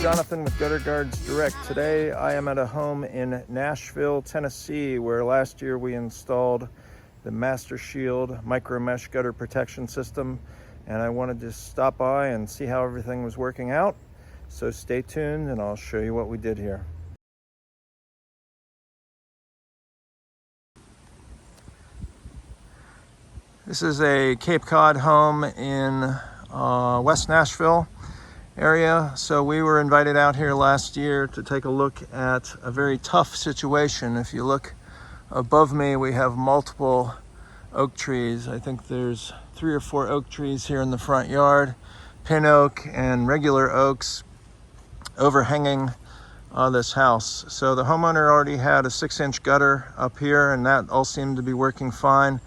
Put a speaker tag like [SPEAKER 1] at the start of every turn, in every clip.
[SPEAKER 1] Jonathan with Gutter Guards Direct. Today I am at a home in Nashville, Tennessee, where last year we installed the MasterShield micro mesh gutter protection system, and I wanted to stop by and see how everything was working out. So stay tuned and I'll show you what we did here. This is a Cape Cod home in West Nashville area. So we were invited out here last year to take a look at a very tough situation. If you look above me, we have multiple oak trees. I think there's 3 or 4 oak trees here in the front yard, pin oak and regular oaks overhanging this house. So the homeowner already had a 6-inch gutter up here, and that all seemed to be working fine.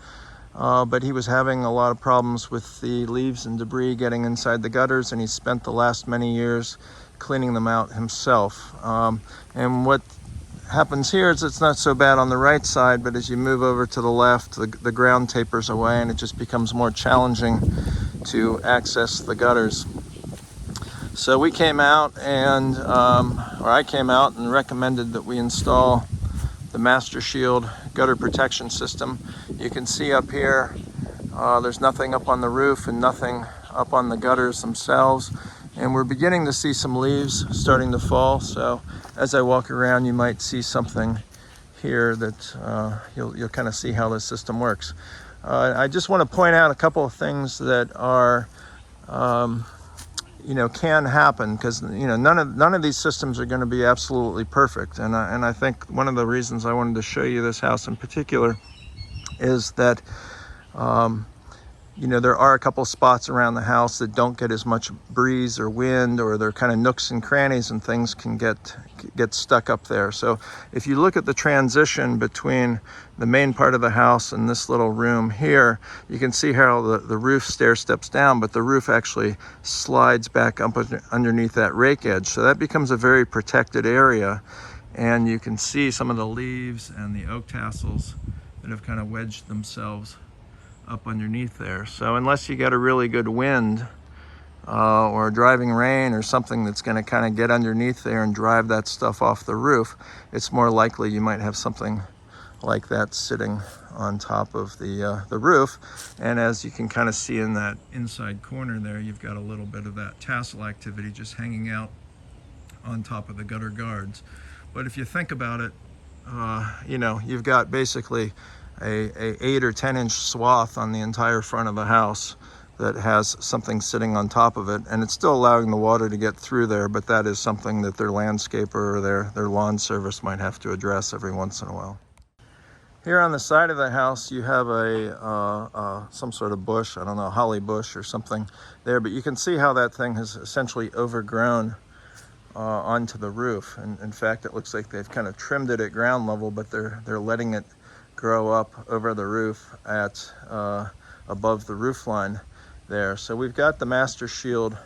[SPEAKER 1] But he was having a lot of problems with the leaves and debris getting inside the gutters, and he spent the last many years cleaning them out himself. And what happens here is it's not so bad on the right side, but as you move over to the left, the ground tapers away and it just becomes more challenging to access the gutters. So we came out and, or I came out and recommended that we install the MasterShield gutter protection system. You can see up here, there's nothing up on the roof and nothing up on the gutters themselves. And we're beginning to see some leaves starting to fall. So as I walk around, you might see something here that you'll kind of see how this system works. I just want to point out a couple of things that are, can happen, because none of these systems are going to be absolutely perfect. And I think one of the reasons I wanted to show you this house in particular is that there are a couple spots around the house that don't get as much breeze or wind, or they're kind of nooks and crannies, and things can get stuck up there. So if you look at the transition between the main part of the house and this little room here, you can see how the roof stair steps down, but the roof actually slides back up underneath that rake edge. So that becomes a very protected area, and you can see some of the leaves and the oak tassels that have kind of wedged themselves up underneath there. So unless you get a really good wind or a driving rain or something that's going to kind of get underneath there and drive that stuff off the roof, it's more likely you might have something like that sitting on top of the roof. And as you can kind of see in that inside corner there, you've got a little bit of that tassel activity just hanging out on top of the gutter guards. But if you think about it, you've got basically a 8 or 10 inch swath on the entire front of the house that has something sitting on top of it, and it's still allowing the water to get through there, but that is something that their landscaper or their lawn service might have to address every once in a while. Here on the side of the house, you have some sort of bush, I don't know, holly bush or something there, but you can see how that thing has essentially overgrown onto the roof. And in fact, it looks like they've kind of trimmed it at ground level, but they're letting it grow up over the roof at above the roof line there. So we've got the MasterShield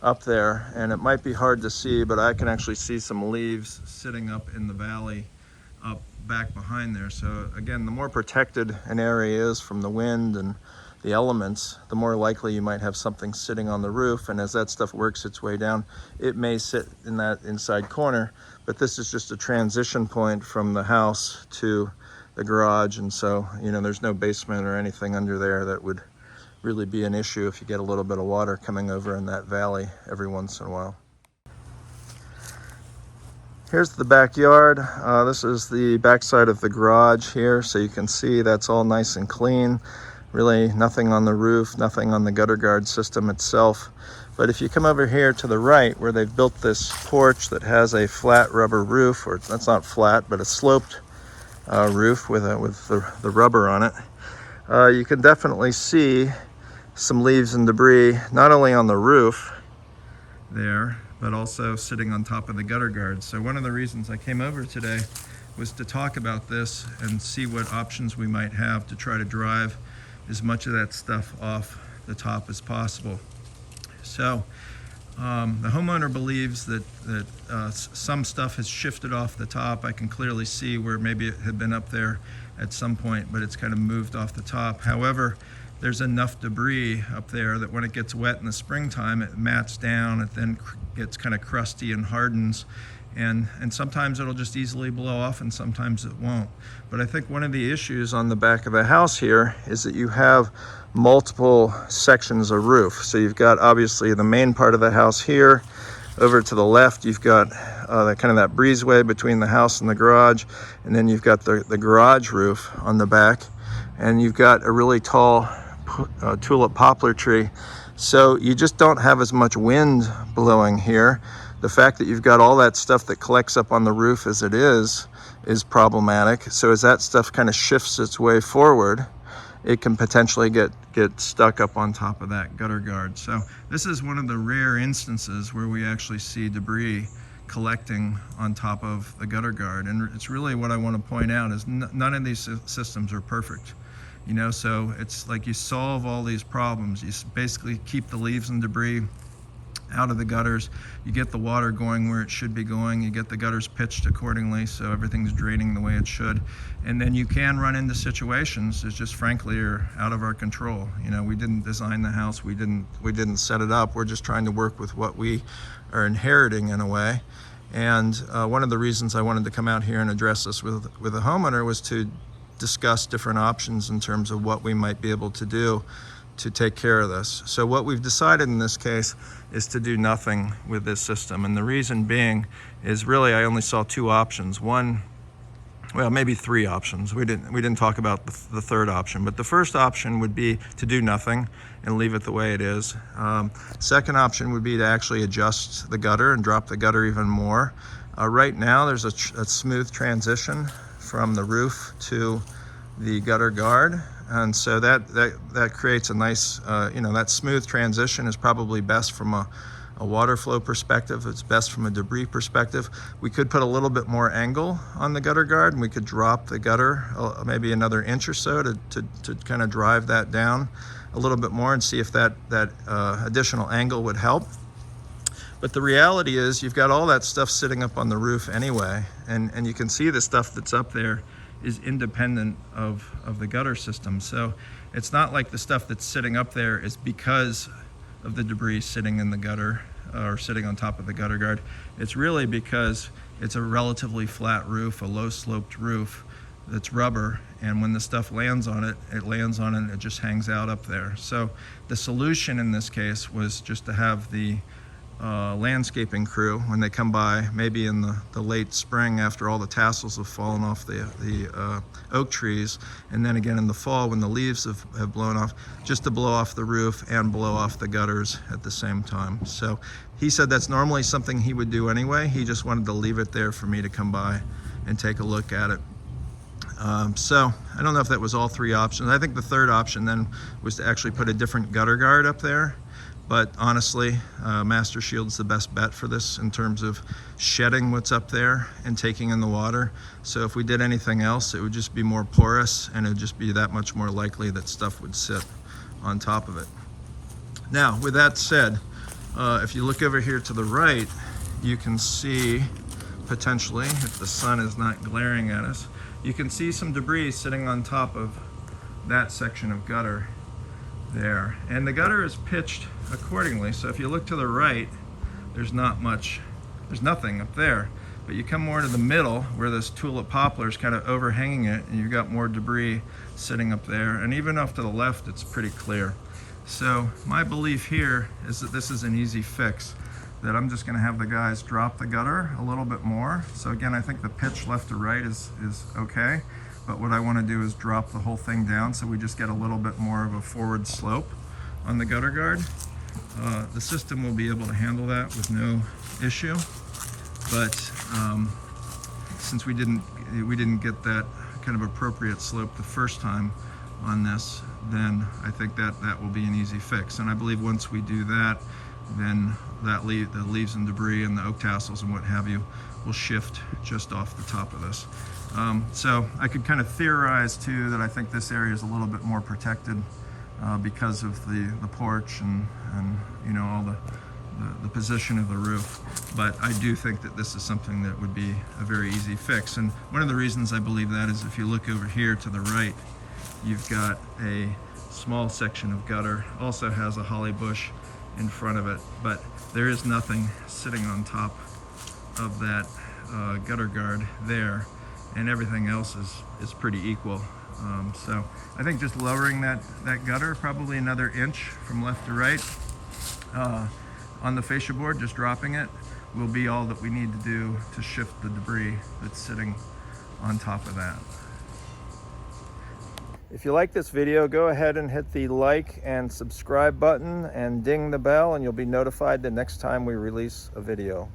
[SPEAKER 1] up there, and it might be hard to see, but I can actually see some leaves sitting up in the valley up back behind there. So again, the more protected an area is from the wind and the elements, the more likely you might have something sitting on the roof. And as that stuff works its way down, it may sit in that inside corner. But this is just a transition point from the house to the garage, and so there's no basement or anything under there that would really be an issue if you get a little bit of water coming over in that valley every once in a while. Here's the backyard. This is the backside of the garage here, so you can see that's all nice and clean. Really nothing on the roof, nothing on the gutter guard system itself. But if you come over here to the right, where they've built this porch that has a flat rubber roof, or that's not flat, but a sloped roof with the rubber on it, you can definitely see some leaves and debris, not only on the roof there, but also sitting on top of the gutter guards. So one of the reasons I came over today was to talk about this and see what options we might have to try to drive as much of that stuff off the top as possible. So the homeowner believes that some stuff has shifted off the top. I can clearly see where maybe it had been up there at some point, but it's kind of moved off the top. However, there's enough debris up there that when it gets wet in the springtime, it mats down, it then gets kind of crusty and hardens. And sometimes it'll just easily blow off and sometimes it won't. But I think one of the issues on the back of the house here is that you have multiple sections of roof. So you've got obviously the main part of the house here. Over to the left, you've got that breezeway between the house and the garage. And then you've got the garage roof on the back. And you've got a really tall tulip poplar tree. So you just don't have as much wind blowing here. The fact that you've got all that stuff that collects up on the roof as it is problematic. So as that stuff kind of shifts its way forward, it can potentially get stuck up on top of that gutter guard. So this is one of the rare instances where we actually see debris collecting on top of the gutter guard. And it's really what I want to point out is none of these systems are perfect. So it's like you solve all these problems. You basically keep the leaves and debris out of the gutters, you get the water going where it should be going, you get the gutters pitched accordingly so everything's draining the way it should, and then you can run into situations that just frankly are out of our control. We didn't design the house, we didn't set it up, we're just trying to work with what we are inheriting in a way. And one of the reasons I wanted to come out here and address this with a homeowner was to discuss different options in terms of what we might be able to do to take care of this. So what we've decided in this case is to do nothing with this system. And the reason being is really I only saw two options. One, well, maybe three options. We didn't talk about the third option, but the first option would be to do nothing and leave it the way it is. Second option would be to actually adjust the gutter and drop the gutter even more. Right now there's a smooth transition from the roof to the gutter guard. And so that creates a nice, that smooth transition is probably best from a water flow perspective. It's best from a debris perspective. We could put a little bit more angle on the gutter guard, and we could drop the gutter maybe another inch or so to kind of drive that down a little bit more and see if that additional angle would help. But the reality is you've got all that stuff sitting up on the roof anyway, and you can see the stuff that's up there is independent of the gutter system. So it's not like the stuff that's sitting up there is because of the debris sitting in the gutter or sitting on top of the gutter guard. It's really because it's a relatively flat roof, a low sloped roof that's rubber, and when the stuff lands on it, and it just hangs out up there. So the solution in this case was just to have the landscaping crew, when they come by, maybe in the late spring after all the tassels have fallen off the oak trees, and then again in the fall when the leaves have blown off, just to blow off the roof and blow off the gutters at the same time. So he said that's normally something he would do anyway. He just wanted to leave it there for me to come by and take a look at it. So I don't know if that was all three options. I think the third option then was to actually put a different gutter guard up there. But honestly, MasterShield's the best bet for this in terms of shedding what's up there and taking in the water. So if we did anything else, it would just be more porous, and it would just be that much more likely that stuff would sit on top of it. Now, with that said, if you look over here to the right, you can see potentially, if the sun is not glaring at us, you can see some debris sitting on top of that section of gutter there, and the gutter is pitched accordingly. So if you look to the right, there's nothing up there, but you come more to the middle where this tulip poplar is kind of overhanging it, and you've got more debris sitting up there, and even off to the left it's pretty clear. So my belief here is that this is an easy fix, that I'm just going to have the guys drop the gutter a little bit more. So again, I think the pitch left to right is okay. But what I want to do is drop the whole thing down so we just get a little bit more of a forward slope on the gutter guard. The system will be able to handle that with no issue. But since we didn't get that kind of appropriate slope the first time on this, then I think that will be an easy fix. And I believe once we do that, then the leaves and debris and the oak tassels and what have you will shift just off the top of this. So I could kind of theorize too that I think this area is a little bit more protected because of the porch and you know, all the position of the roof. But I do think that this is something that would be a very easy fix. And one of the reasons I believe that is if you look over here to the right, you've got a small section of gutter, also has a holly bush in front of it, but there is nothing sitting on top of that gutter guard there, and everything else is pretty equal. So I think just lowering that gutter probably another inch from left to right on the fascia board, just dropping it, will be all that we need to do to shift the debris that's sitting on top of that. If you like this video, go ahead and hit the like and subscribe button and ding the bell, and you'll be notified the next time we release a video.